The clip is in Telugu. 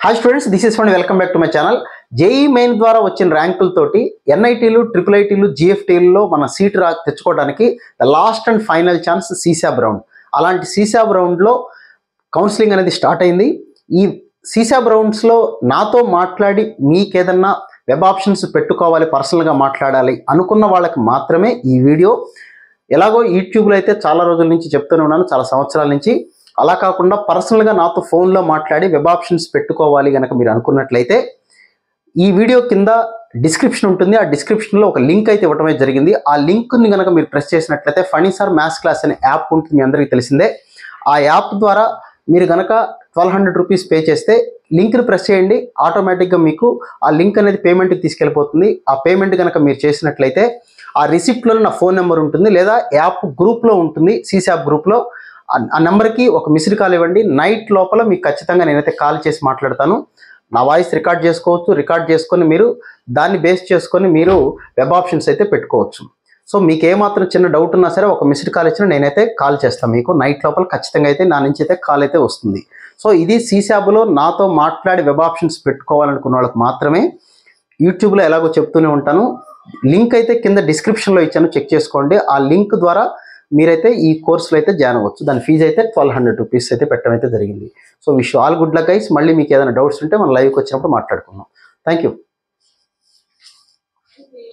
Hi students, this is fund welcome back to my channel. JEE main ద్వారా వచ్చిన ర్యాంకులతోటి ఎన్ఐటీలు, ట్రిపుల్ ఐటీలు, జిఎఫ్టీలలో మన సీట్ తెచ్చుకోవడానికి the last and final chance సీసాబ్ round. అలాంటి సీసాబ్ రౌండ్లో కౌన్సిలింగ్ అనేది స్టార్ట్ అయింది. ఈ సీసాబ్ రౌండ్స్లో నాతో మాట్లాడి మీకేదన్నా వెబ్ ఆప్షన్స్ పెట్టుకోవాలి, పర్సనల్గా మాట్లాడాలి అనుకున్న వాళ్ళకి మాత్రమే ఈ వీడియో. ఎలాగో యూట్యూబ్లో అయితే చాలా రోజుల నుంచి చెప్తూనే ఉన్నాను, చాలా సంవత్సరాల నుంచి. అలా కాకుండా పర్సనల్గా నాతో ఫోన్లో మాట్లాడి వెబ్ ఆప్షన్స్ పెట్టుకోవాలి కనుక మీరు అనుకున్నట్లయితే ఈ వీడియో కింద డిస్క్రిప్షన్ ఉంటుంది. ఆ డిస్క్రిప్షన్లో ఒక లింక్ అయితే ఇవ్వడమే జరిగింది. ఆ లింక్ని కనుక మీరు ప్రెస్ చేసినట్లయితే ఫణిసార్ మ్యాథ్స్ క్లాస్ అనే యాప్ ఉంటుంది, మీ అందరికీ తెలిసిందే. ఆ యాప్ ద్వారా మీరు కనుక 1200 రూపీస్ పే చేస్తే లింక్ని ప్రెస్ చేయండి, ఆటోమేటిక్గా మీకు ఆ లింక్ అనేది పేమెంట్కి తీసుకెళ్ళిపోతుంది. ఆ పేమెంట్ కనుక మీరు చేసినట్లయితే ఆ రిసిప్ట్లో నా ఫోన్ నెంబర్ ఉంటుంది, లేదా యాప్ గ్రూప్లో ఉంటుంది, సీసాబ్ గ్రూప్లో. ఆ నెంబర్కి ఒక మిస్డ్ కాల్ ఇవ్వండి. నైట్ లోపల మీకు ఖచ్చితంగా నేనైతే కాల్ చేసి మాట్లాడతాను. నా వాయిస్ రికార్డ్ చేసుకోవచ్చు, రికార్డ్ చేసుకొని మీరు దాన్ని బేస్ చేసుకొని మీరు వెబ్ ఆప్షన్స్ అయితే పెట్టుకోవచ్చు. సో మీకు ఏమాత్రం చిన్న డౌట్ ఉన్నా సరే ఒక మిస్డ్ కాల్ ఇచ్చినా నేనైతే కాల్ చేస్తాను మీకు. నైట్ లోపల ఖచ్చితంగా అయితే నా నుంచి అయితే కాల్ అయితే వస్తుంది. సో ఇది సీసాబ్లో నాతో మాట్లాడి వెబ్ ఆప్షన్స్ పెట్టుకోవాలనుకున్న వాళ్ళకి మాత్రమే. యూట్యూబ్లో ఎలాగో చెప్తూనే ఉంటాను, లింక్ అయితే కింద డిస్క్రిప్షన్లో ఇచ్చాను, చెక్ చేసుకోండి. ఆ లింక్ ద్వారా మీరైతే ఈ కోర్సులో అయితే జాయిన్ అవ్వచ్చు. దాని ఫీజు అయితే 1200 రూపీస్ అయితే పెట్టడం అయితే జరిగింది. So wish all good luck guys. మళ్ళీ మీకు ఏదైనా డౌట్స్ ఉంటే మన లైవ్కి వచ్చినప్పుడు మాట్లాడుకుందాం. Thank you.